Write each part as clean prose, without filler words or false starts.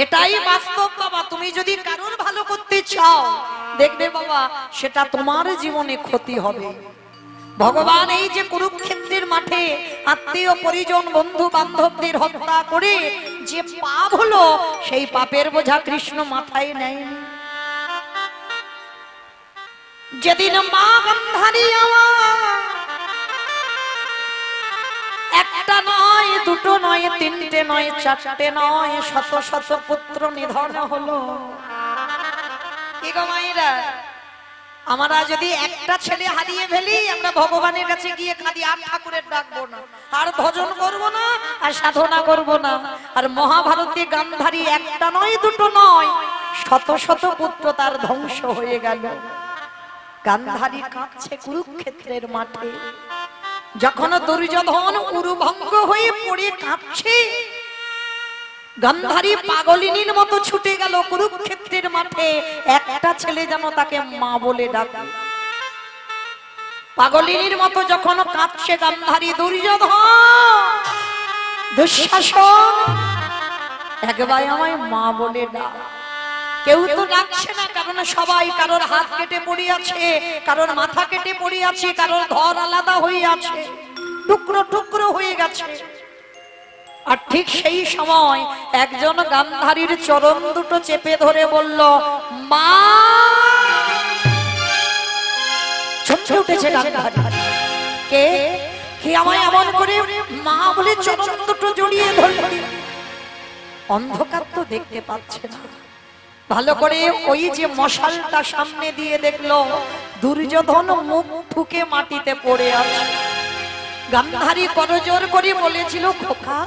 এটাই বাস্তব বাবা। তুমি যদি কারোর ভালো করতে চাও, দেখবে বাবা সেটা তোমার জীবনে ক্ষতি হবে। ভগবান এই যে কুরুক্ষেত্রের মাঠে আত্মীয় পরিজন বন্ধু বান্ধবদের হত্যা করে যে পাপ হলো, সেই পাপের বোঝা কৃষ্ণ মাথায় নেয়নি। যেদিন মা গান্ধারী একটা নয়, দুটো নয়, তিনটে নয়, চারটে নয়, শত শত পুত্র নিধন হলো। কি গো মায়েরা, আমরা যদি একটা ছেলে হারিয়ে ফেলি, আমরা ভগবানের কাছে গিয়ে কাঁদি, আর ঠাকুরের ডাকবো না, আর ভজন করব না, আর সাধনা করব না। আর মহাভারতে গান্ধারী একটা নয়, দুটো নয়, শত শত পুত্র তার ধ্বংস হয়ে গেল। গান্ধারী কাঁদছে কুরুক্ষেত্রের মাঠে। যখন দুর্যোধন উরুভঙ্গ হয়ে পড়ে কাঁদছে, গান্ধারী পাগলিনীর মতো ছুটে গেল কুরুক্ষেত্রের মাঠে। একটা ছেলে যেন তাকে মা বলে ডাকে। পাগলিনীর মতো যখন কাঁদছে গান্ধারী, দুর্যোধন, দুঃশাসন, একবার আমায় মা বলে ডাক। কেউ তো ডাকছে না, কারণ সবাই কারোর হাত কেটে পড়ে আছে, কারোর মাথা কেটে পড়ে আছে, কারোর ধর আলাদা হয়ে আছে, টুকরো টুকরো হয়ে গেছে। আর ঠিক সেই সময় একজন গান্ধারীর চরণ দুটো চেপে ধরে বলল, মা। চমকে উঠেছে গান্ধারী। কে কে আমায় এমন করে মা বলে চরণ দুটো জড়িয়ে ধরল? অন্ধকার তো দেখতে পাচ্ছে না ভালো করে। ওই যে মশালটা সামনে দিয়ে দেখলো, দুর্যোধন মুখ ঠুকে মাটিতে পড়ে আছে। গান্ধারী করজোর করে বলেছিল, খোকা,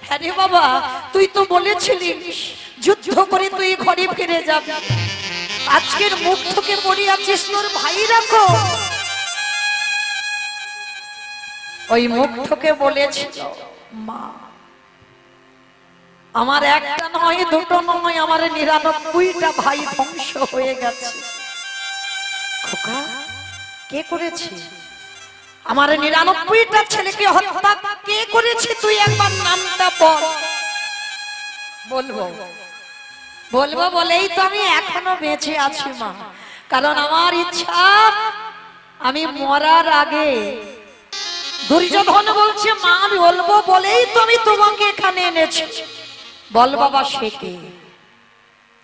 হ্যাঁ রে বাবা, তুই তো বলেছিলিস যুদ্ধ করে তুই ঘরে ফিরে যাবি, আজকের মুখ ঠুকে পড়ে আছিস, তোর ভাইরা কো? ওই মুখ ঠুকে বলেছিল, মা, আমার একটা নয়, দুটো নয়, আমার 99টা ভাই ধ্বংস হয়ে গেছে। খোকা, কে করেছে? আমার 99টা ছেলেকে হত্যা কে করেছে? তুই একবার নামটা বল। বলবো বলবো বলেই তো আমি এখনো বেঁচে আছি মা, কারণ আমার ইচ্ছা আমি মরার আগে। দুর্যোধন বলছে, মা আমি বলবো বলেই তো আমি তোমাকে এখানে এনেছি। বল বাবা, সে কে?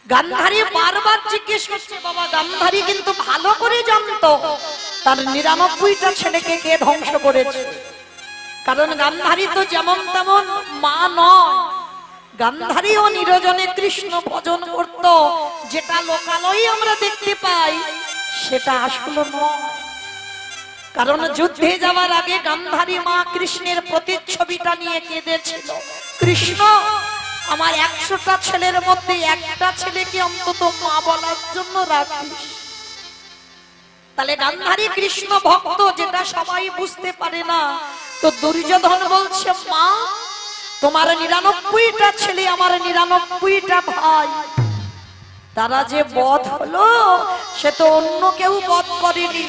গান্ধারী বারবার জিজ্ঞেস করছে। বাবা গান্ধারী কিন্তু ভালো করে জানতো তার 99টা ছেলেকে কে ধ্বংস করেছে, কারণ গান্ধারী তো যেমন তেমন মা নয়। গান্ধারীও নিরজনে কৃষ্ণ ভজন করত, যেটা লোকালয়ে আমরা দেখতে পাই সেটা আসলে নয়। কারণ যুদ্ধে যাওয়ার আগে গান্ধারী মা কৃষ্ণের প্রতিচ্ছবিটা নিয়ে কেঁদেছিল, কৃষ্ণ আমার 100টা ছেলের মধ্যে একটা ছেলেকে অন্তত মা বলার জন্য রাখিস। তাহলে গান্ধারী কৃষ্ণ ভক্ত, যেটা সবাই বুঝতে পারে না। তো দুর্যোধন বলছে, মা, তোমার 99টা ছেলে, আমার 99টা ভাই, তারা যে বধ হলো সে তো অন্য কেউ বধ করেনি।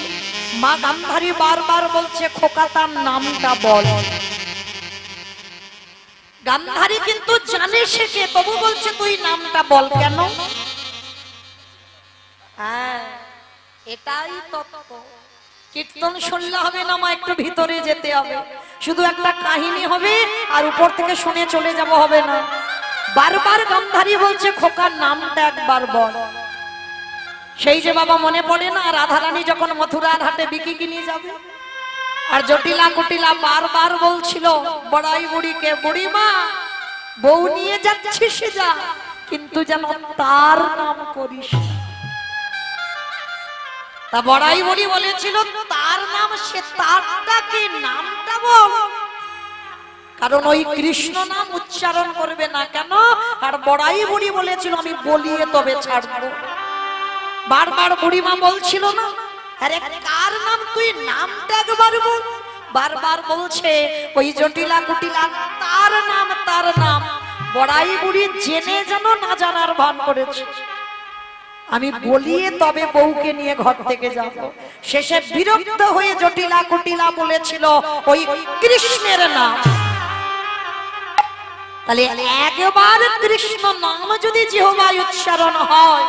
মা গান্ধারী বারবার বলছে, খোকা তার নামটা বল। গান্ধারী কিন্তু জানে সে কে, তবু বলছে তুই নামটা বল। কেন? হ্যাঁ, এটাই তত্ত্ব। কীর্তন শুনলে হবে না মা, একটু ভিতরে যেতে হবে। শুধু একটা কাহিনী হবে আর উপর থেকে শুনে চলে যাব হবে না। বারবার গান্ধারী বলছে, খোকার নামটা একবার বল। সেই যে বাবা মনে পড়ে না, রাধারানী যখন মথুরার হাটে বিকি কিনে যাবে, আর জটিলা কুটিলা বারবার বলছিল বড়াই বুড়িকে, বুড়ি মা, বউ নিয়ে যাচ্ছিস যা, কিন্তু যেন তার নাম করিস। তা বড়াই বুড়ি বলেছিল, তার নাম, সে তারটাকে নামটা বল, কারণ ওই কৃষ্ণ নাম উচ্চারণ করবে না। কেন? আর বড়াই বুড়ি বলেছিল, আমি বলিয়ে তবে ছাড়বো। বারবার বুড়িমা বলছিল না, আরে কার নাম, তুই নামটা একবার বল। বারবার বলছে ওই জটিলা কুটিলা, তার নাম, তার নাম। বড়াই বুড়ি জেনে যেন না জানার ভান করেছে, আমি বলিয়ে তবে বউকে নিয়ে ঘর থেকে যাব। শেষে বিরক্ত হয়ে জটিলা কুটিলা বলেছিল ওই কৃষ্ণের নাম। তাহলে একবার কৃষ্ণ নাম যদি জিহ্বায় উচ্চারণ হয়,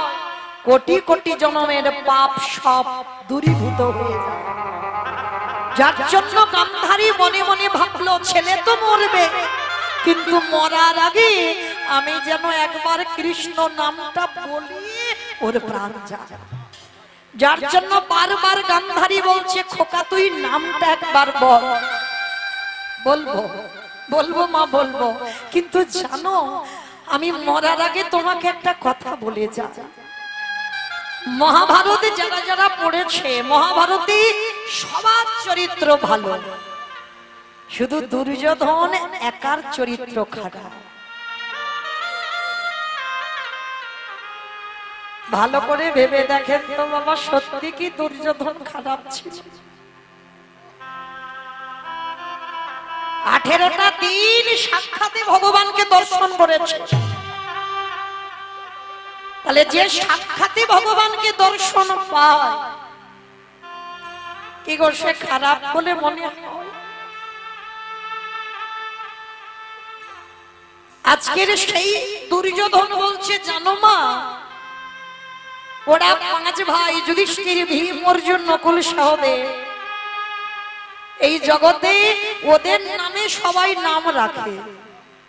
কোটি কোটি জন্মের পাপ সব দূরীভূত হয়ে যায়। যার জন্য গান্ধারী মনে মনে ভাবলো ছেলে তো মরবে, কিন্তু মরার আগে আমি যেন একবার কৃষ্ণ নামটা বলি ওর প্রাণ যায়। যার জন্য বারবার গান্ধারী বলছে খোকা তুই নামটা একবার বল। বলবো বলবো মা বলবো, কিন্তু জানো আমি মরার আগে তোমাকে একটা কথা বলে যাই। মহাভারতে যারা যারা পড়েছে, মহাভারতে সবার চরিত্র ভালো, শুধু দুর্যোধন একার চরিত্র খারাপ। ভালো করে ভেবে দেখেন তো বাবা, সত্যি কি দুর্যোধন খারাপ ছিল? 18টা দিন সাক্ষাতে ভগবানকে দর্শন করেছে। তাহলে যে সাক্ষাতে ভগবানকে দর্শন পায়, কি গো সে খারাপ বলে মনে হয়? আজকের সেই দুর্যোধন বলছে জানো মা, ওরা 5 ভাই যুধিষ্ঠির, ভীম, অর্জুন, নকুল, সহদেব, এই জগতে ওদের নামে সবাই নাম রাখে।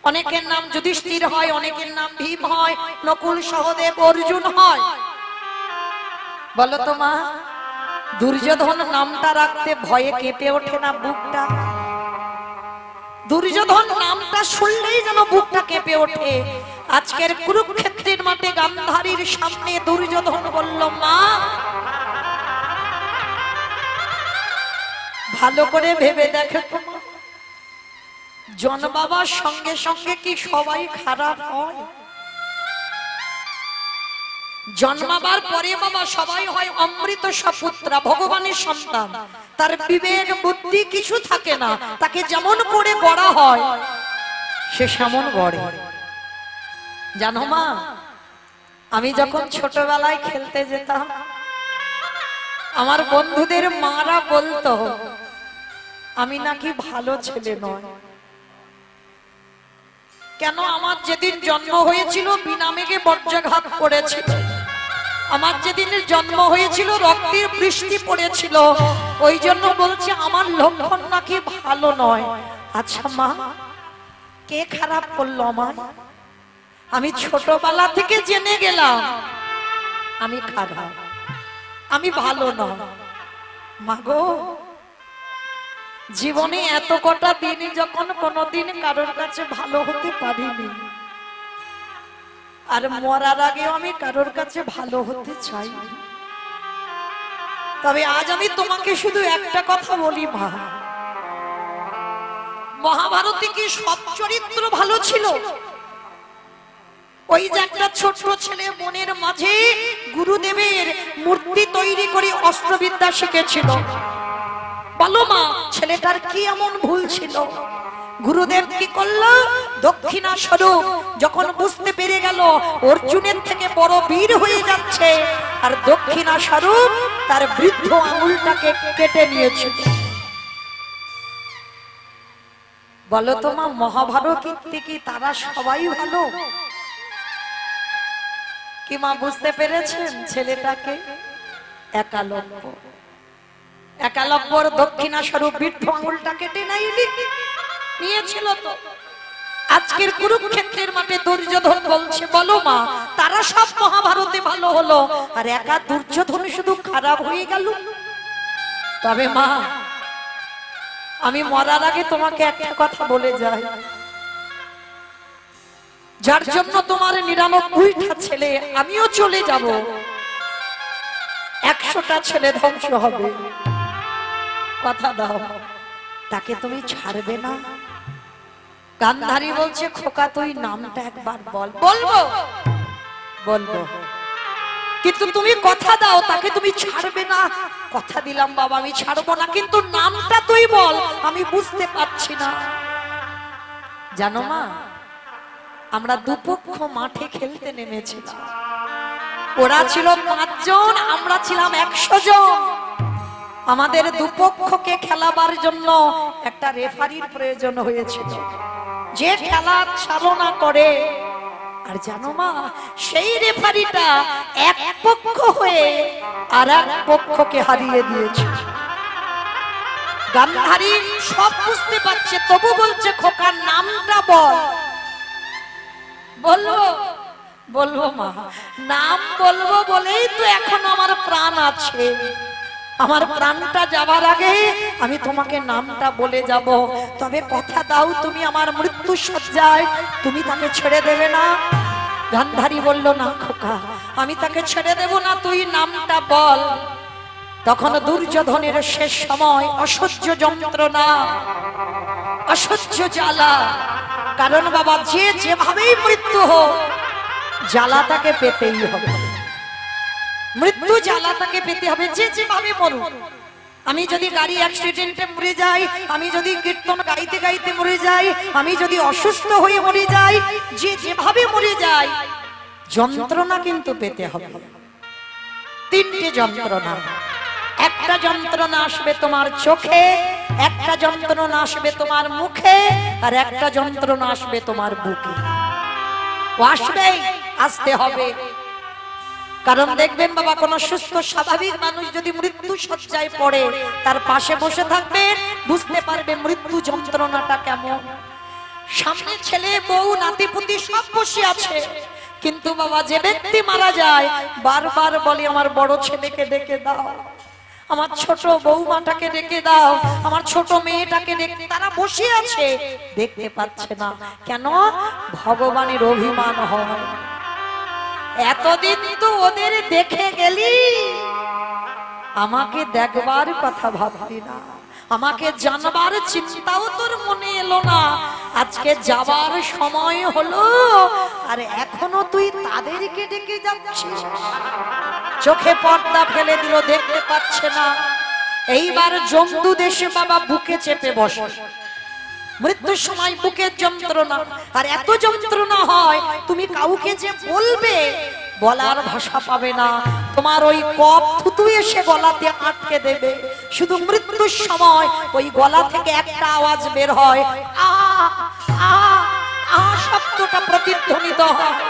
অনেকের নাম যুধিষ্ঠির হয়, অনেকের নাম ভীম হয়, নকুল, সহদেব, অর্জুন হয়। বলো তো মা, দুর্যোধন নামটা রাখতে ভয়ে কেঁপে ওঠে না বুকটা? দুর্যোধন নামটা শুনলেই যেন বুকটা কেঁপে ওঠে। আজকের কুরুক্ষেত্রের মাঠে গান্ধারীর সামনে দুর্যোধন বলল মা, ভালো করে ভেবে দেখো তো, জন্মাবার সঙ্গে সঙ্গে কি সবাই খারাপ হয়? জন্মাবার পরে বাবা সবাই হয় অমৃত সপুত্রা, ভগবানের সন্তান। তার বিবেক বুদ্ধি কিছু থাকে না, তাকে যেমন করে গড়া হয় সে সেমন গড়ে। জানো মা, আমি যখন ছোটবেলায় খেলতে যেতাম, আমার বন্ধুদের মারা বলতো আমি নাকি ভালো ছেলে নয়। কেন? আমার যেদিন জন্ম হয়েছিল বিনা মেঘে বজ্রাঘাত পড়েছিল, আমার যেদিন জন্ম হয়েছিল রক্তের বৃষ্টি পড়েছিল, ওই জন্য বলছে আমার লক্ষণ নাকি ভালো নয়। আচ্ছা মা, কে খারাপ করলো আমার? আমি ছোটবেলা থেকে জেনে গেলাম আমি খারাপ, আমি ভালো নয়। মাগো, জীবনে এত কটা দিন যখন কোনোদিন কারোর কাছে ভালো হতে পারিনি, আর মরার আগেও আমি কারোর কাছে ভালো হতে চাই। তবে আজ আমি তোমাকে শুধু একটা কথা বলি মা, মহাভারতে কি সব চরিত্র ভালো ছিল? ওই যে একটা ছোট্ট ছেলে মনের মাঝে গুরুদেবের মূর্তি তৈরি করে অস্ত্রবিদ্যা শিখেছিল, বলো মা ছেলেটার কি এমন ভুল ছিল? গুরুদেব কি করলো? দক্ষিণা স্বরূপ যখন বুঝতে পেরে গেল অর্জুনের থেকে বড় বীর হয়ে যাচ্ছে, আর দক্ষিণা স্বরূপ তার বৃদ্ধ আঙুলটাকে কেটে নিয়েছিল। বলো তো মা, মহাভারত কি তারা সবাই ভালো? কি মা বুঝতে পেরেছেন ছেলেটাকে? একালব্য, একালব্যর দক্ষিণা স্বরূপ বৃদ্ধ আঙুলটা কেটে নিয়েছিল। তো আজকের কুরুক্ষেত্রের মাঠে দুর্যোধন বলছে বলো মা, তারা সব মহাভারতে ভালো হলো, আর একা দুর্যোধন শুধু খারাপ হয়ে গেল। তবে মা, আমি মরার আগে তোমাকে একটা কথা বলে যাই, যার জন্য তোমার 99টা ছেলে, আমিও চলে যাব, 100টা ছেলে ধ্বংস হবে, কথা দাও তাকে তুমি ছাড়বে না? গান্ধারী বলছে খোকা তুই নামটা একবার বল। বলবো বলবো, কিন্তু তুমি কথা দাও তাকে তুমি ছাড়বে না। কথা দিলাম বাবা আমি ছাড়বো না, কিন্তু নামটা তুই বল, আমি বুঝতে পারছি না। জানো মা, আমরা দুপক্ষ মাঠে খেলতে নেমেছিলাম, ওরা ছিল 5 জন, আমরা ছিলাম 100 জন। আমাদের দুপক্ষকে খেলাবার জন্য একটা রেফারির প্রয়োজন হয়েছিল। যে খেলা চালনা করে। আর জানো মা, সেই রেফারিটা এক পক্ষ হয়ে আর এক পক্ষকে হারিয়ে দিয়েছে। গান্ধারী সব বুঝতে পারছে, তবু বলছে খোকার নামটা বল। বলবো বলবো মা, নাম বলবো বলেই তো এখন আমার প্রাণ আছে। আমার প্রাণটা যাবার আগে আমি তোমাকে নামটা বলে যাব। তবে কথা দাও, তুমি আমার মৃত্যু সজ্জায় তুমি তাকে ছেড়ে দেবে না? গান্ধারী বলল, না খোকা, আমি তাকে ছেড়ে দেব না, তুই নামটা বল। তখন দুর্যোধনের শেষ সময়, অসহ্য যন্ত্রণা, অসহ্য জ্বালা। কারণ বাবা, যে যেভাবেই মৃত্যু হোক, জ্বালা তাকে পেতেই হবে। মৃত্যু জ্বালা তাকে পেতে হবে, যে যেভাবে মরুক। আমি যদি গাড়ি অ্যাক্সিডেন্টে মরে যাই, আমি যদি কীর্তন গাইতে গাইতে মরে যাই, আমি যদি অসুস্থ হয়ে মরে যাই, যে যেভাবে মরে যাই, যন্ত্রণা কিন্তু পেতে হবে। তিনটে যন্ত্রণা। একটা যন্ত্রণা আসবে তোমার চোখে, একটা যন্ত্রণা আসবে তোমার মুখে, আর একটা যন্ত্রণা আসবে তোমার বুকে। আসবেই, আসতে হবে। কারণ দেখবেন বাবা, কোন সুস্থ স্বাভাবিক মানুষ যদি মৃত্যু শয্যায় পড়ে, তার পাশে বসে থাকবেন, বুঝতে পারবে মৃত্যু যন্ত্রণাটা কেমন। সামনে ছেলে বউ নাতিপুতি সব বসে আছে, কিন্তু বাবা যে ব্যক্তি মারা যায়, বারবার বলে আমার বড় ছেলেকে ডেকে দাও, আমার ছোট বৌমাটাকে ডেকে দাও, আমার ছোট মেয়েটাকে ডেকে। তারা বসে আছে, দেখতে পাচ্ছে না। কেন? ভগবানের অভিমান হয়। এতদিন তো ওদের দেখে গেলি, আমাকে দেখবার কথা ভাবলি না, আমাকে জানবার চিন্তাও তোর মনে এলো না। আজকে যাবার সময় হলো, আর এখনো তুই তাদেরকে ডেকে যাচ্ছিস। চোখে পর্দা ফেলে দিল, দেখতে পাচ্ছে না। এইবার জম্বু দেশে বাবা বুকে চেপে বসে। মৃত্যুর সময় বুকের যন্ত্রণা, আর এত যন্ত্রণা হয়, তুমি কাউকে যে বলবে, বলার ভাষা পাবে না। তোমার ওই কফ থুতু এসে গলাতে আটকে দেবে। শুধু মৃত্যুর সময় ওই গলা থেকে একটা আওয়াজ বের হয়, আ আ আ শব্দটা প্রতিধ্বনিত হয়।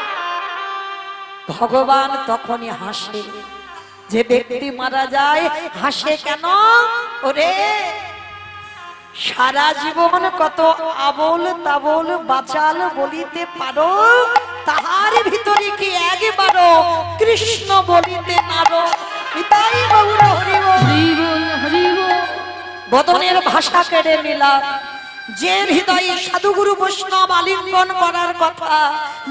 ভগবান তখনই হাসে। যে ব্যক্তি মারা যায় হাসে কেন? ওরে, সারা জীবন কত আবল তাবল বাচাল বলিতে পারো, তাহার ভিতরে কি একবারও কৃষ্ণ বলিতে নারো। পিতাই গৌর হরি বল। বদনের ভাষা কেড়ে নিলাম। যে হৃদয়ে সাধুগুরু বৈষ্ণব আলিঙ্গন করার কথা,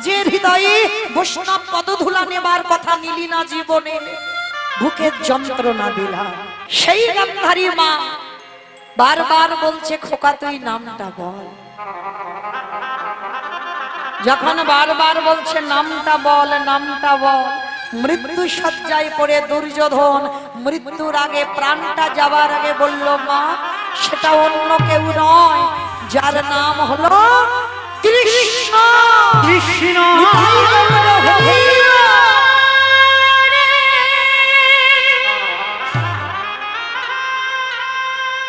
যে হৃদয়ে বৈষ্ণব পদধূলা নেবার কথা, নিলি না জীবনে, বুকের যন্ত্রণা দিলা। সেই গান্ধারী মা বারবার বলছে, খোকা তুই নামটা বল। যখন বারবার বলছে নামটা বল, নামটা বল, মৃত্যু শয্যায় পড়ে দুর্যোধন মৃত্যুর আগে, প্রাণটা যাবার আগে বলল, মা সেটা অন্য কেউ নয়, যার নাম হলো কৃষ্ণ। কৃষ্ণ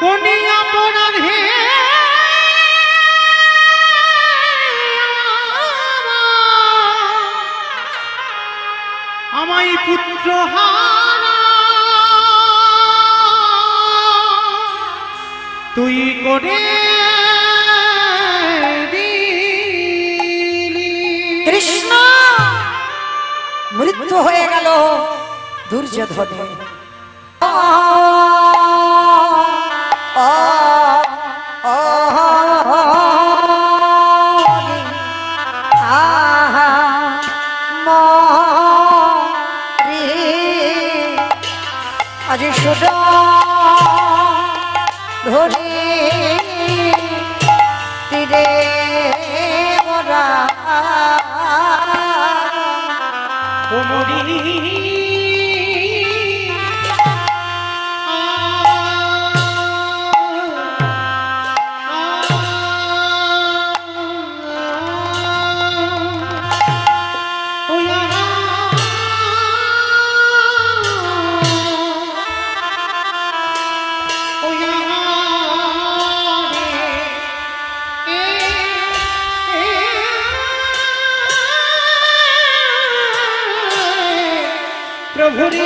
কোনি অপরাধে আমায় পুত্র হারা তুই করে কৃষ্ণ। মৃত্যু হয়ে গেল দুর্যোধনের। আজি সুদা ধরে তীরে মোরা প্রভুরি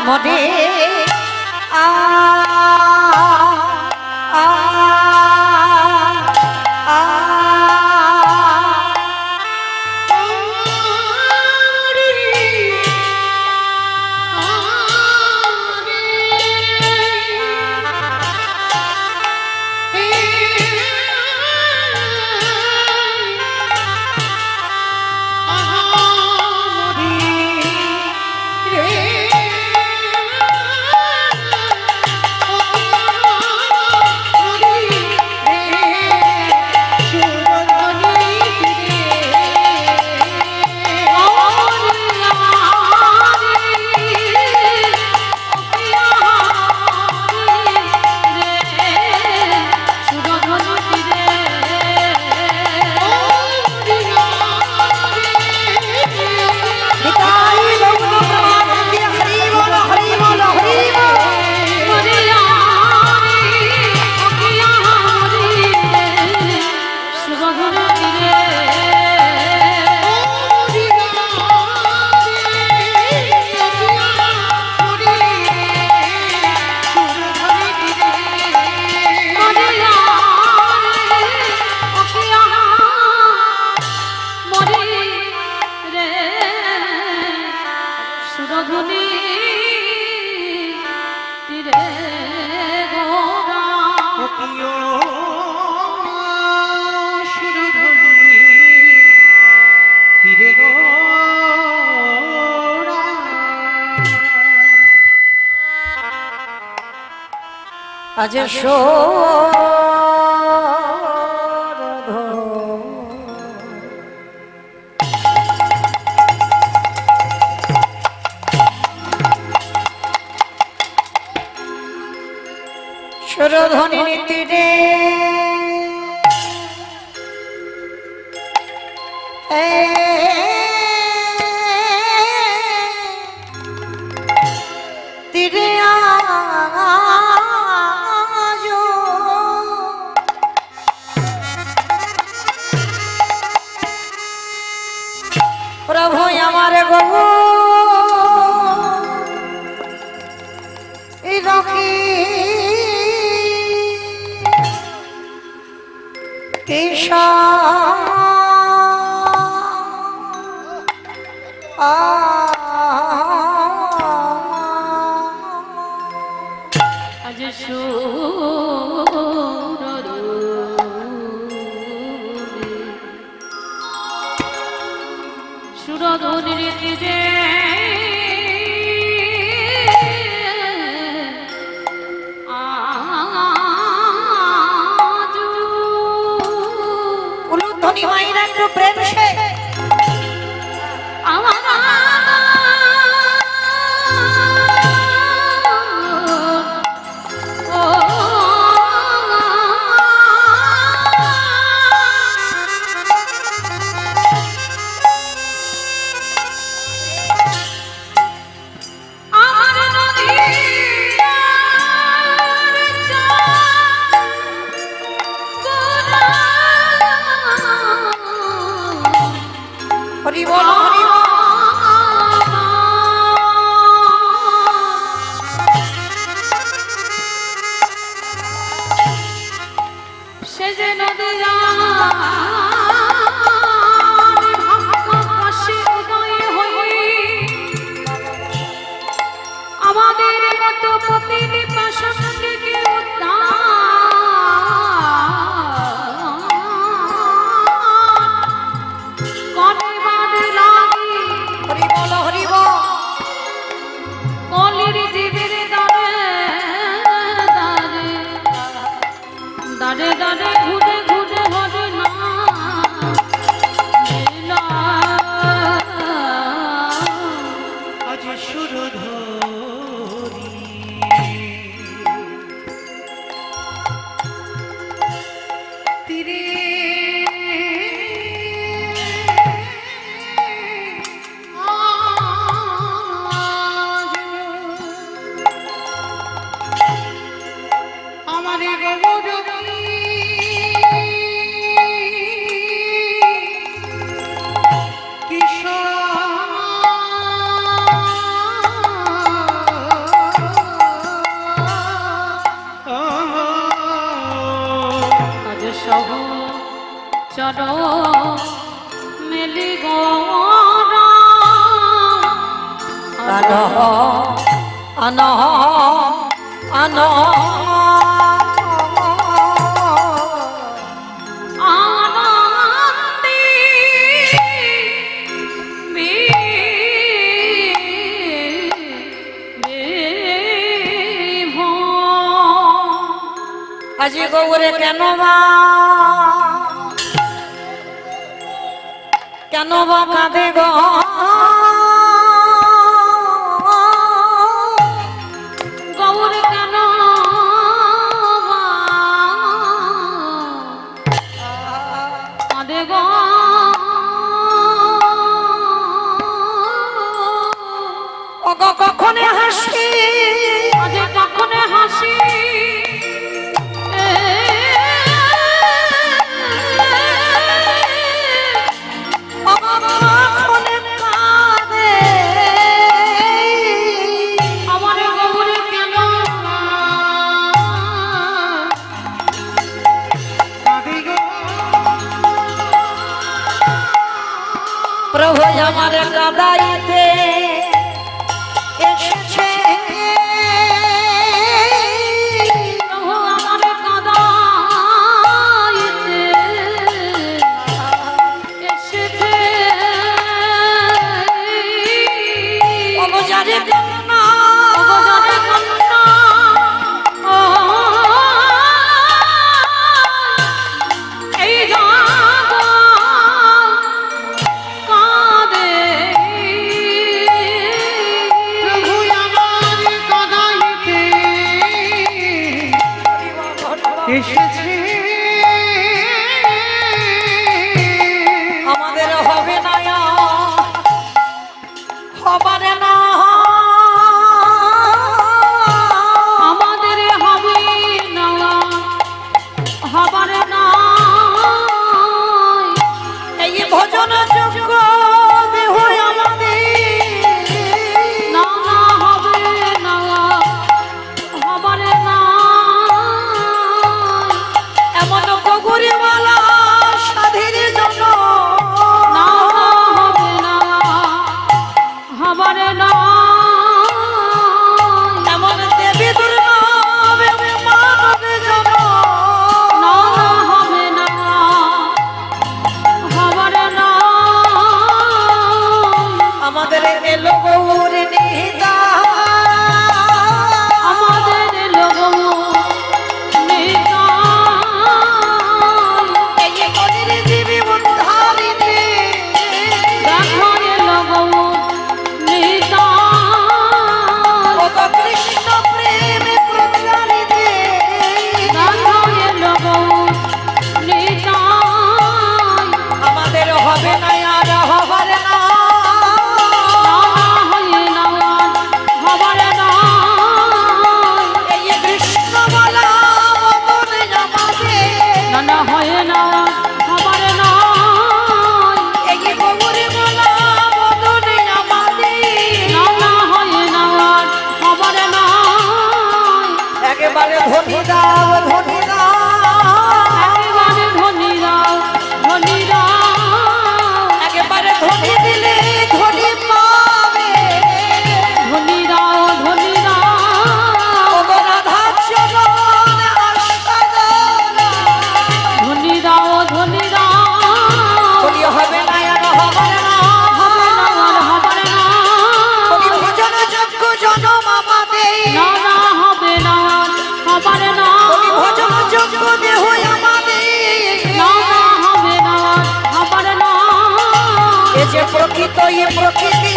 মনে আ আ আ আজ সুরধ্বনি নীতিরে তীরে প্রভু আমার গো রকি কৃষ্ণ আজ সুরধ্বনির তীরে উলুধ্বনি মাইরা একটু প্রেম সে আমার হরি বল হরি বল আনন্দে আজি গৌরে কেন বা কাঁদে গো গৌরে কেন কাঁদে গো কখনে হাসি আজ কখনে হাসি প্রভু আমার কাদাইতে এসেছে প্রভু আমার কাদাইতে এসেছে অগজারে কন্যা অগজারে কন্যা এই এসেছে আমাদের হবে না হবারে না আমাদের হবে না হবারে না এই ভজন যোগ্য দেহ আমাদের না হবে না হবারে না এমন গগরিমালা সাধীর জন্য না হবে না হবারে না এমন দেবী দুর্লভ মানবের জন্য না হবে না হবারে না আমাদের এলো গৌর নিহিতা আমাদের এলো গৌর নিহিতা কৃষ্ণ প্রেমে প্রচারিতে আমাদের হবে না আর হবার না হবার না এই কৃষ্ণ বলা বদনে আমাদের না হয় না হবার না এই গৌরী বলা বদনে আমাদের না হয় না হবার না একেবারে ধনী দাও ধনী দাও একেবারে ধনী দাও ধনী দাও একেবারে ধনী দিলে ধনী পাবে ধনী দাও ধনী দাও ও রাধা চরণ আশা ধনী দাও ধনী দাও বলি হবে না আর হবে না হবে না আর হবে না বলি ভজন যোগ্য জনম আমাদের না না হবে না হবার না বলি ভজন যোগ্য দেহ আমাদের না না হবে না হবার না এ যে প্রকৃত এ প্রকৃতি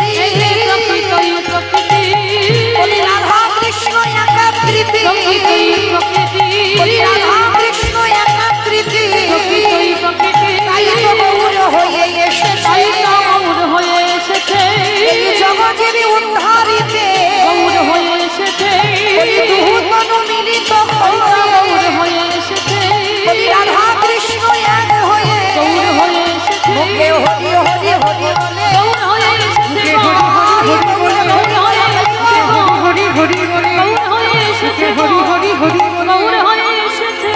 প্রকৃত এ প্রকৃতি বলি রাধা কৃষ্ণ একাকৃতি প্রকৃতি বলি রাধা কৃষ্ণ একাকৃতি প্রকৃতি তাই তো গৌর হয়ে এসেছে তাই তো গৌর হয়ে এসেছে এই জগতেরই উদ্ধারিতে গৌর হয়ে এসেছে বলি দুহু মিলিত গৌর হয়ে এসেছে বলি রাধা কৃষ্ণ এক হয়ে গৌর হয়ে এসেছে মুখে হরি হরি হরি বলে গৌর হয়ে এসেছে গৌর হয়ে এসেছে হরি হরি বলে গৌর হয়ে এসেছে হরি হরি হরি বলে গৌর হয়ে এসেছে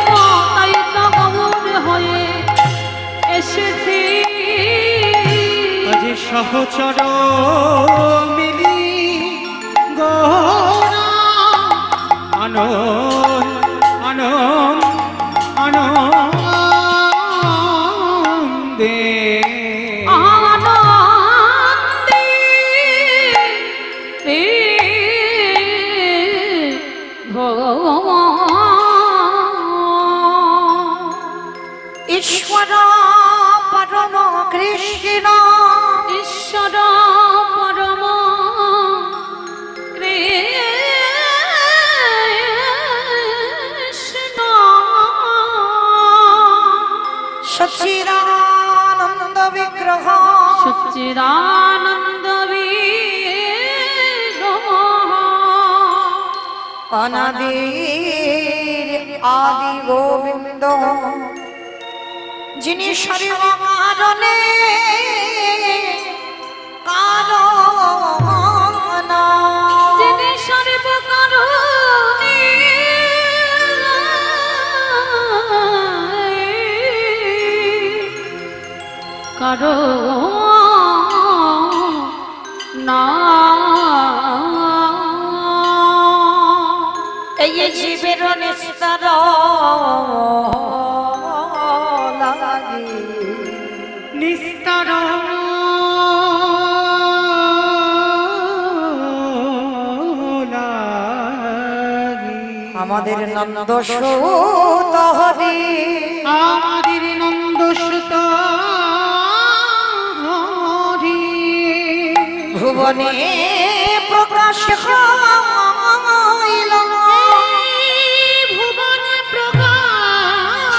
তাই তো গৌর হয়ে এসেছে আজ সহচর মিলি গৌরা আনন্দে ঈশ্বর পরম কৃষ্ণ ঈশ্বর পরম কৃষ্ণ সচ্চিদানন্দ বিগ্রহ সচ্চিদানন্দ বিগ্রহ অনাদির আদি গোবিন্দ যিনি সর্ব কারণে কারণ যিনি সর্ব কারণে এই জীবের নিস্তার লাগি নিস্তার আমাদের নন্দ সুত হরি আমাদের নন্দ সুত হরি ভুবনে প্রকাশ হইল ভুবনে প্রকাশ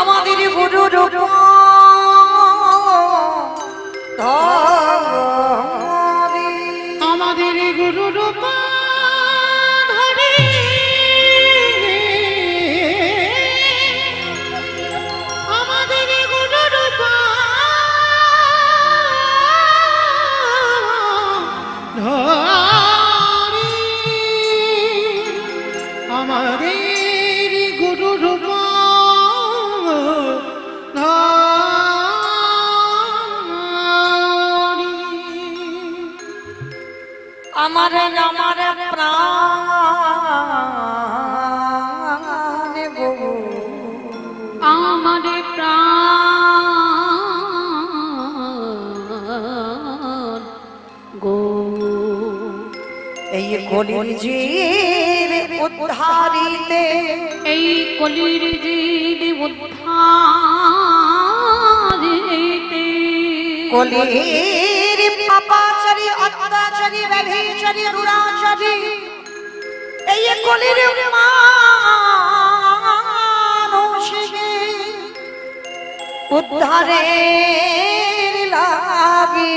আমাদের গুরু রূপ আমাদের গুরু রূপ ধরি আমাদের গুরু রূপ ধরি আমাদের গুরু রূপ আমার আমার প্রাণ গো আমার প্রাণ গো এই কলির জীব উদ্ধারিতে এই কলির জীব উদ্ধারিতে কলির পাপাচারী অত্যাচারী ব্যভিচারী দুরাচারী এই কলির মানুষকে উদ্ধারের লাগি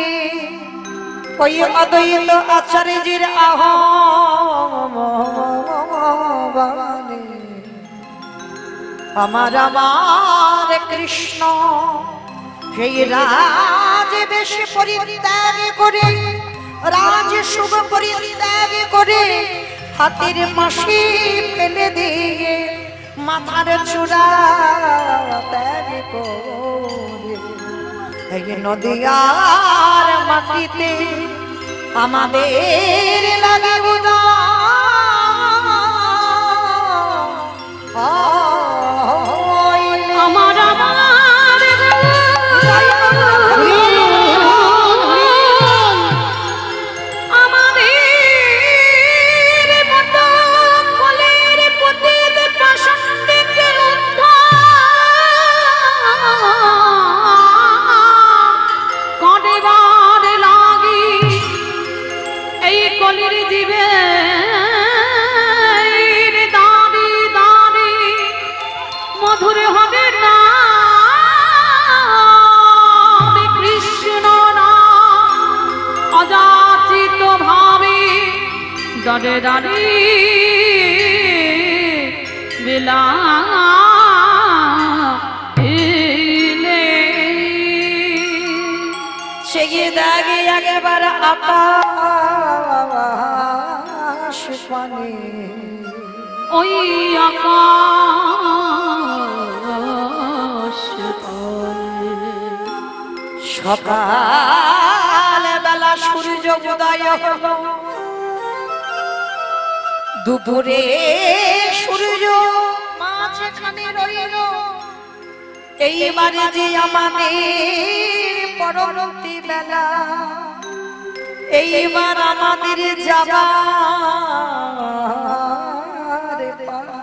ওই অদ্বৈত আচার্যের আহ্বানে আমার আমার কৃষ্ণ সেই রাজ বেশ পরিত্যাগ করে রাজ শুভ পরিত্যাগ করে হাতির মাসি ফেলে দিয়ে মাথার চূড়া ত্যাগ করে এই নদিয়ার মাটিতে আমাদের লাগে আমার দাঁড়ে দাঁড়িয়ে বেলা সেগে দাগে একবার আকাশ পানে ওই আকাশ সকাল বেলা সূর্য উদয় হলো, দুপুরে সূর্য মাঝখানে রইল। এইবারে যে আমাদের পরবর্তী বেলা, এইবার আমাদের যাবার পালা।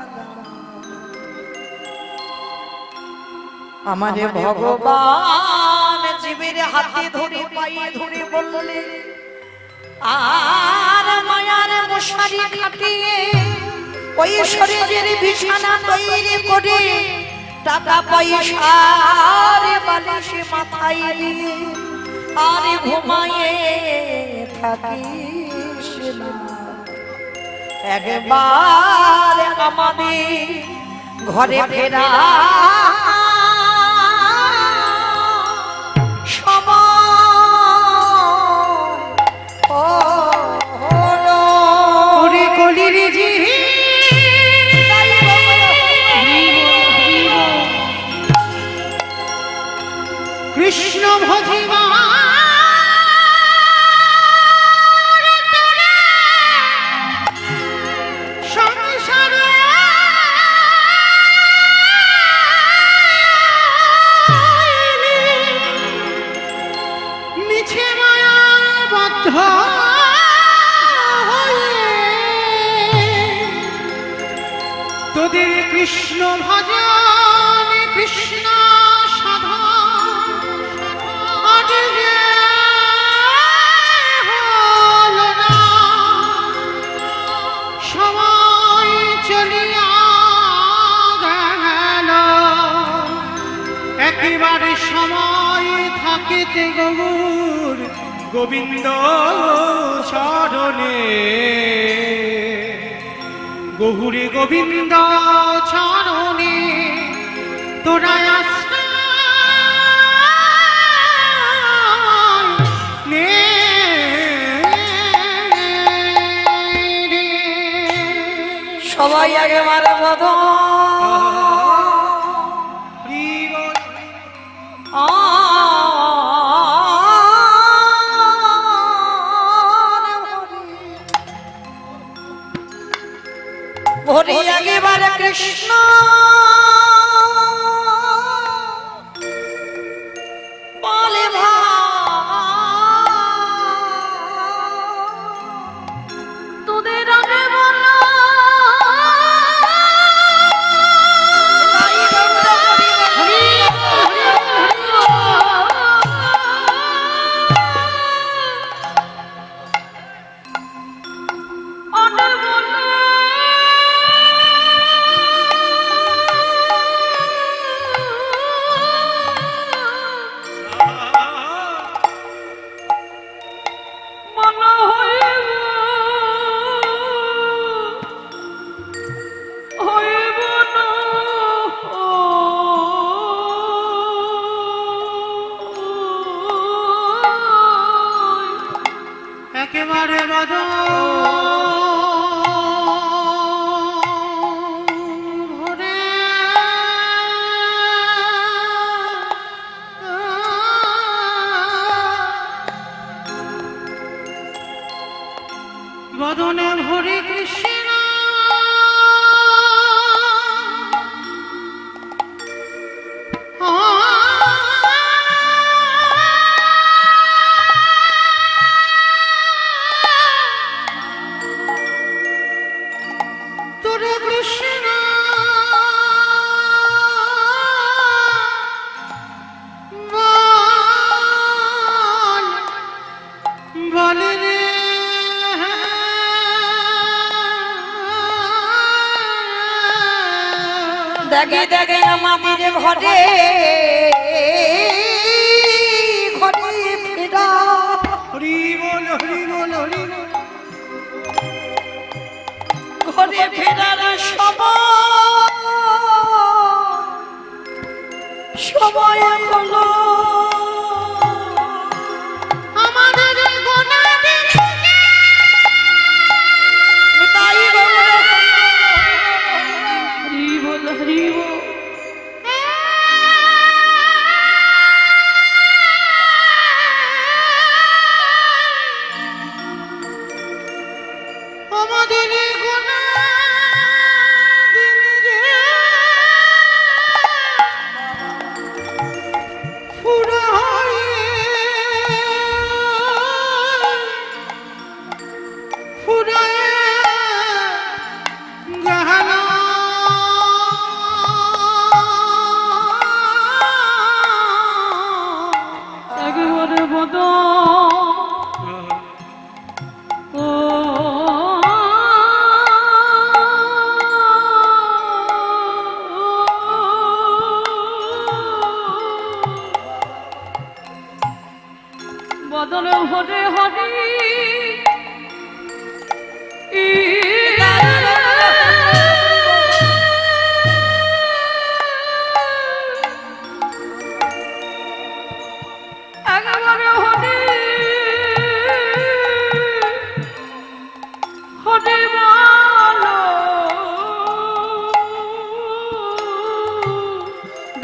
আমাদের ভগবান জীবের হাতে ধরে পায়ে ধরে বললে, আর মায়ার মশারি খাটিয়ে ওই শরীরের বিছানা তৈরি করে টাকা পয়সার বালিশে মাথায় দিয়ে আর ঘুমায়ে থাকিস না। একবার আমাদের ঘরে ফেরা কৃষ্ণ ভজিবা সংসারে মিছে মায়ায় বদ্ধ তোদের কৃষ্ণ ভজন কৃষ্ণ একেবারে সময় থাকিতে গৌর গোবিন্দ চরণে, গৌরে গোবিন্দ চরণে তোরা সবাই আগে মারে বধ ভরি একেবারে কৃষ্ণ বলে তোদের আগে বলো একেবারে বাজো ভরে বদনে ভরে কৃষ্ণ দেখে দেখে আমাদের ঘরে ঘরে ফেরা হরি বল হরি বল হরি বল ঘরে ফেরার সময় হলো আমাদের গোনাদের তাই হরি বল হরি বল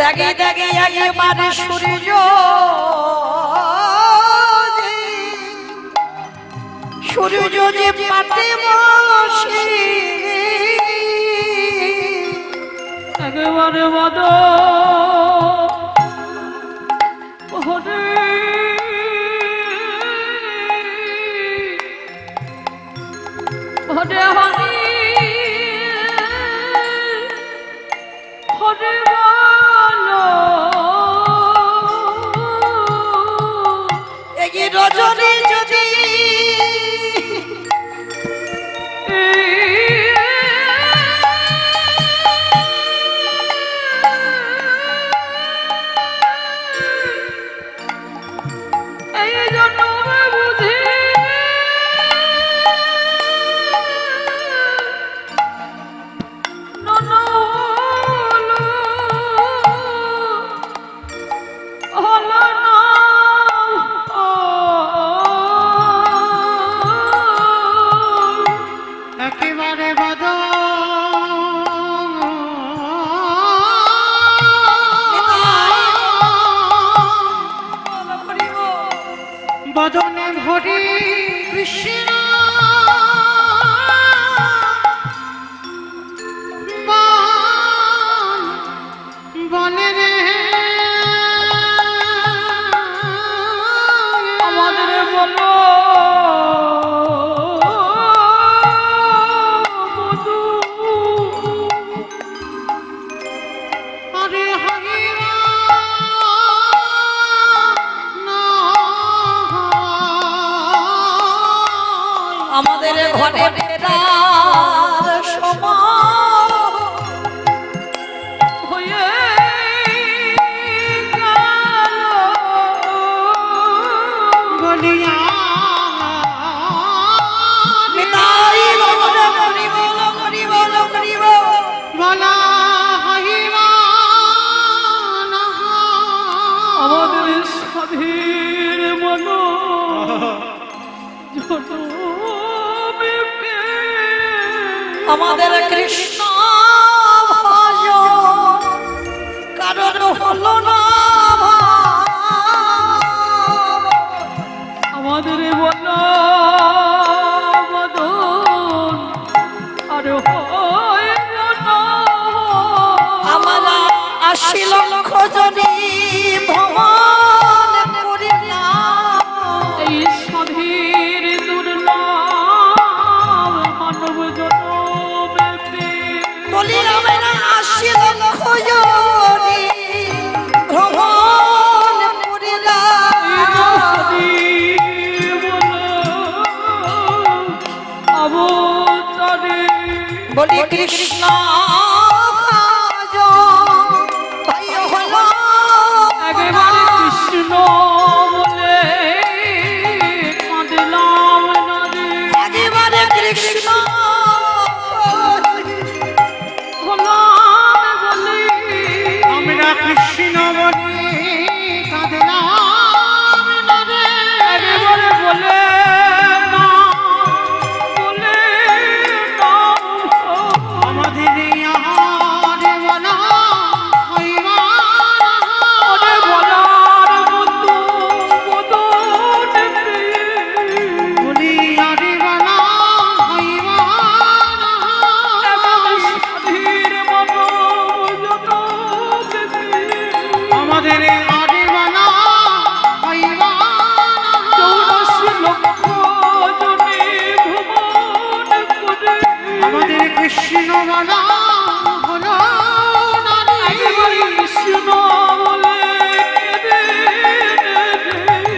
দেখি দেখি একেবারে সূর্য সূর্য যে পাতে বসে একেবারে বদ হরে হরে হরে হরে বলো এই রজনী যদি এই জন্য বুঝি একেবারে বদ বদনে ভরি কৃষ্ণ বনে রে আমাদের বলো আরে হাগিরা আমাদের ঘরে ফেরার সময় হয়ে গেল বলিয়া নিতাই গৌর হরি বল হরি বল হরি বল বলা হইবা আমাদের স্বাধীন মন আমাদের কৃষ্ণ ভজ কারোর হলো না আমাদের বল বদন আর হয় না আমার ৮০ লক্ষ জনী ভ্রমণ করিলাম এই স্বাধীন দুর্নাম মানব জনমে বলি আমরা ৮০ লক্ষ জনী ভ্রমণ করিলাম বলি কৃষ্ণ ভজ ভাই হলো একেবারে কৃষ্ণ বলে কাঁদলাম না রে একেবারে কৃষ্ণ হলাম বলে আমরা কৃষ্ণ বলি কাঁদলাম না রে একেবারে বলে না বলে না আমাদের ইহারে বলা হইবা ওরে বলার মতো বদন বলি আরে বলা হইবা স্বাধীর মন আমাদের আরে বলা হইবা 84 লক্ষ জনে ভ্রমণ করে আমাদের কৃষ্ণ বলা হলো না রে একেবারে কৃষ্ণ বলে রে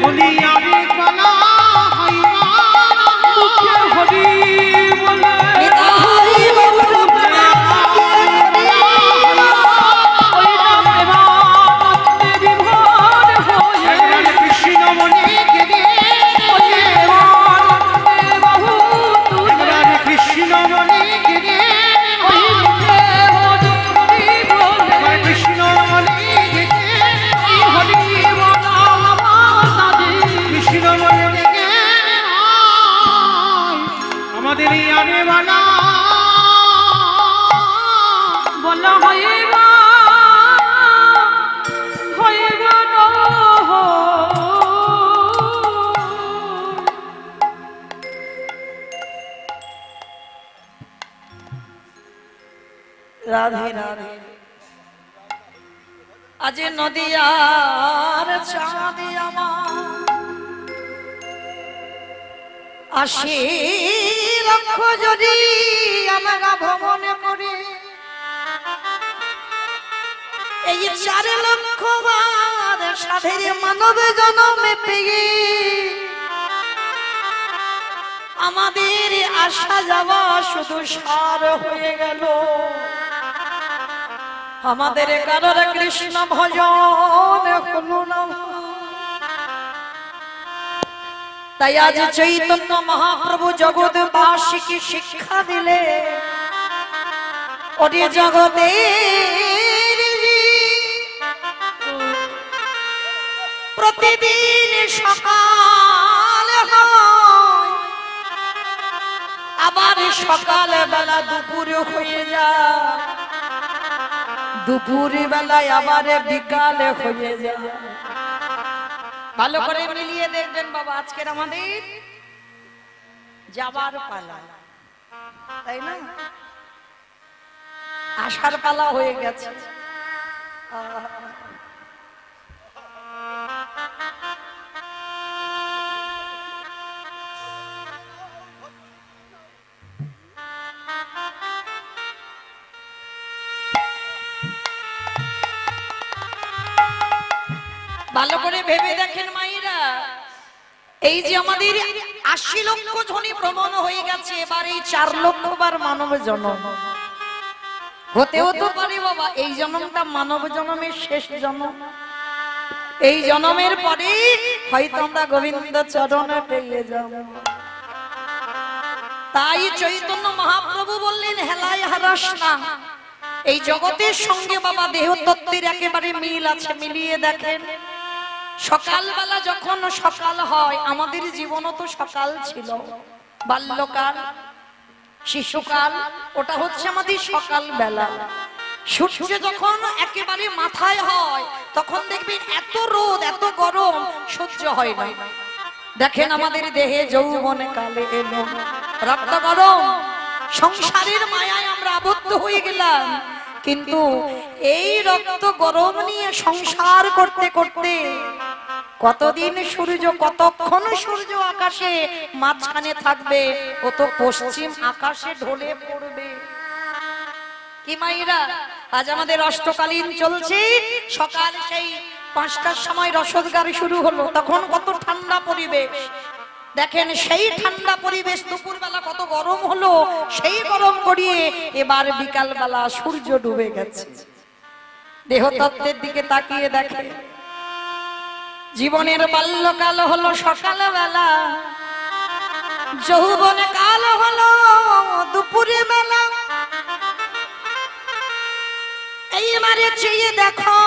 বলি আরে বলা হইবা মুখে হরি বলে নিতাই গৌর ওইটা প্রেমানন্দে বিভোর হয়ে কৃষ্ণ মনে কেঁদে ওই প্রেমানন্দে বাহু তুলে কৃষ্ণ মনে কেঁদে ওই মুখে হরি বলে কৃষ্ণ মনে কেঁদে হরি বলা আমার দাদি কৃষ্ণ মনে কেঁদে আমাদের আরে বলা বলা হইবা রাধে রাধে। আজ নদিয়ার চাঁদ আমার আশি লক্ষ যদি আমরা ভ্রমণ করি, এই 4 লক্ষ বার সাধের মানব জন্মে পেয়ে আমাদের আসা যাওয়া শুধু সার হয়ে গেল। আমাদের কারোর কৃষ্ণ ভজন হলো না। তাই আজ চৈতন্য মহাপ্রভু জগৎবাসীকে শিক্ষা দিলে, ওরে জগতের প্রতিদিন সকাল হয়, আবার সকাল বেলা দুপুর হয়ে যায়, দুপুর বেলায় আবার বিকাল হয়ে যায়। ভালো করে মিলিয়ে দেখবেন বাবা, আজকের আমাদের যাবার পালা, তাই না? আসার পালা হয়ে গেছে। ভালো করে ভেবে দেখেন মায়েরা, এই যে আমাদের 80 লক্ষ জনই ভ্রমণ হয়ে গেছে, এবার এই 4 লক্ষ বার মানব জন্ম হতেও তো পারে বাবা। এই জন্মটা মানব জন্মের শেষ জন্ম, এই জন্মের পরে হয়তো আমরা গোবিন্দ চরণে পেয়ে যাব। তাই চৈতন্য মহাপ্রভু বললেন, হেলায় হারাস না। এই জগতের সঙ্গে বাবা দেহ তত্ত্বের একেবারে মিল আছে, মিলিয়ে দেখেন। সকালবেলা যখন সকাল হয়, আমাদের জীবনও তো সকাল ছিল। বাল্যকাল, শিশুকাল, ওটা হচ্ছে আমাদের সকাল বেলা। সূর্য যখন একেবারে মাথায় হয়, তখন দেখবেন এত রোদ, এত গরম সহ্য হয় না। দেখেন আমাদের দেহে যৌবনে কালে এলো, রক্ত গরম, সংসারের মায়ায় আমরা আবদ্ধ হয়ে গেলাম। কিন্তু এই রক্ত গরম নিয়ে সংসার করতে করতে কতদিন সূর্য, কতক্ষণ সূর্য আকাশে মাঝখানে থাকবে, ও তো পশ্চিম আকাশে ঢলে পড়বে। কি মাইরা, আজ আমাদের অষ্টকালীন চলছে। সকাল সেই 5টার সময় রসদ গাড়ি শুরু হলো, তখন কত ঠান্ডা পরিবেশ। দেখেন সেই ঠান্ডা পরিবেশ দুপুরবেলা কত গরম হলো, সেই গরম গড়িয়ে এবার বিকাল বেলা সূর্য ডুবে গেছে। দেহতত্ত্বের দিকে তাকিয়ে দেখে, জীবনের বাল্যকাল হলো সকালবেলা, যৌবনে কাল হলো দুপুরে বেলা। এইবারে চেয়ে দেখো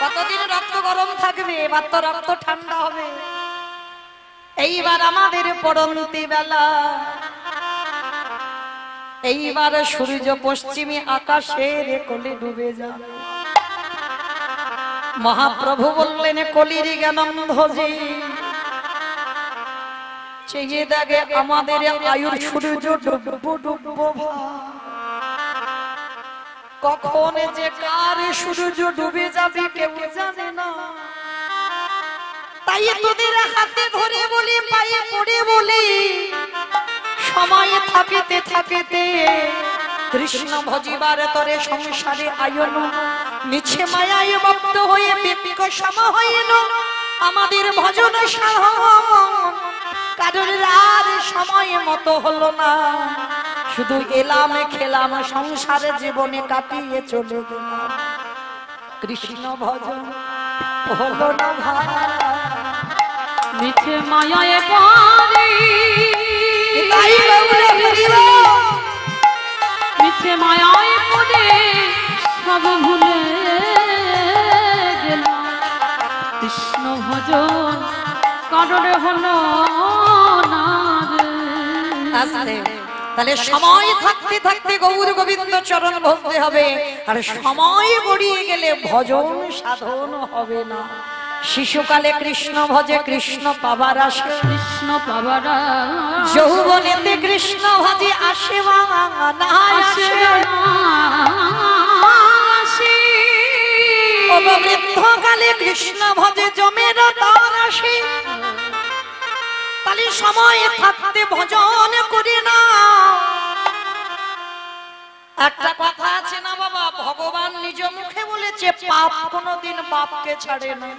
কতদিন রক্ত গরম থাকবে, এবার তো রক্ত ঠান্ডা হবে। এইবার আমাদের পরন্তি বেলা, এইবার সূর্য পশ্চিমে আকাশের কোলে ডুবে যাবে। মহাপ্রভু বললেন, কলির জ্ঞানন্ধজি চেয়ে দেখে আমাদের আয়ুর সূর্য ডুববো ডুববো, কখন যে কার সূর্য ডুবে যাবে কেউ জানে না। তাই তোদের হাতে ধরে বলি, পায়ে পড়ে বলি, সময় থাকিতে থাকিতে কৃষ্ণ ভজিবার তরে সংসারে আয়ন, মিছে মায়ায় বদ্ধ হয়ে বিপিক সম হইল। আমাদের ভজন সাধন কারোর আর সময় মতো হলো না, শুধু এলাম খেলাম, সংসারে জীবনে কাটিয়ে চলে গেলাম। কৃষ্ণ ভজন হলো না ভাই, মিছে মায়ায় পড়ে, তাই বাবুরে ফিরিব, মিছে মায়ায় পড়ে সব ভুলে গেলাম। কৃষ্ণ ভজন কারোর হলো না রে। আস্তে। তাহলে সময় থাকতে থাকতে গৌর গোবিন্দ চরণ ভজতে হবে, আর সময় গড়িয়ে গেলে ভজন সাধন হবে না। শিশুকালে কৃষ্ণ ভজে কৃষ্ণ পাবার আসে, কৃষ্ণ পাবারা যৌবনেতে কৃষ্ণ ভজে আসে না আসে, বৃদ্ধকালে কৃষ্ণ ভজে জমের তার আসে। তাহলে সময় থাকতে ভজন করি না। একটা কথা আছে না বাবা, ভগবান নিজ মুখে বলেছে পাপ কোনোদিন বাপকে ছাড়ে না,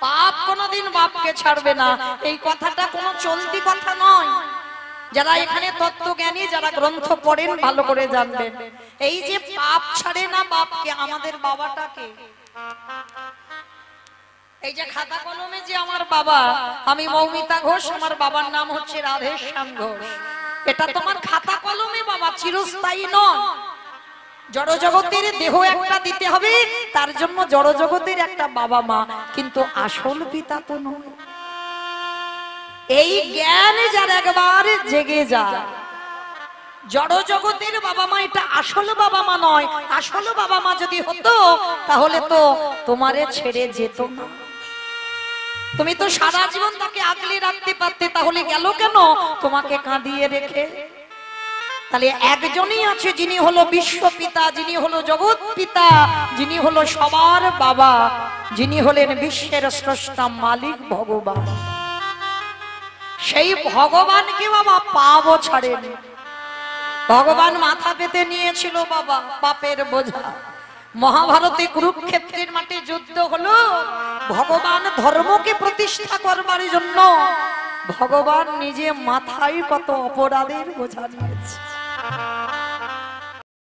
পাপ কোনোদিন বাপকে ছাড়বে না। এই কথাটা কোনো চলতি কথা নয়। যারা এখানে তত্ত্বজ্ঞানী, যারা গ্রন্থ পড়েন ভালো করে জানবেন, এই যে পাপ ছাড়ে না বাপকে, আমাদের বাবাটাকে, এই যে খাতা কলমে যে আমার বাবা, আমি মৌমিতা ঘোষ, আমার বাবার নাম হচ্ছে রাধেশ্যাম ঘোষ, এটা তোমার খাতা কলমে বাবা, চিরস্থায়ী নয়। জড়জগতের দেহ একটা দিতে হবে, তার জন্য জড়জগতের একটা বাবা মা, কিন্তু আসল পিতা তো নয়। এই জ্ঞান যার একবার জেগে যায়, জড়জগতের বাবা মা এটা আসল বাবা মা নয়। আসল বাবা মা যদি হতো তাহলে তো তোমারে ছেড়ে যেত না, তুমি তো সারা জীবন তাকে আগলে রাখতে পারতে, তাহলে গেল কেন তোমাকে কাঁদিয়ে রেখে? তাহলে একজনই আছে যিনি হলো বিশ্ব পিতা, যিনি হলো জগৎ পিতা, যিনি হলো সবার বাবা, যিনি হলেন বিশ্বের স্রষ্টা মালিক ভগবান। সেই ভগবানকে বাবা পাবো ছাড়েন। ভগবান মাথা পেতে নিয়েছিল বাবা পাপের বোঝা। মহাভারতে কুরুক্ষেত্রের মাঠে যুদ্ধ হলো, ভগবান ধর্মকে প্রতিষ্ঠা করবার জন্য ভগবান নিজে মাথায় কত অপরাধের বোঝা নিয়েছে।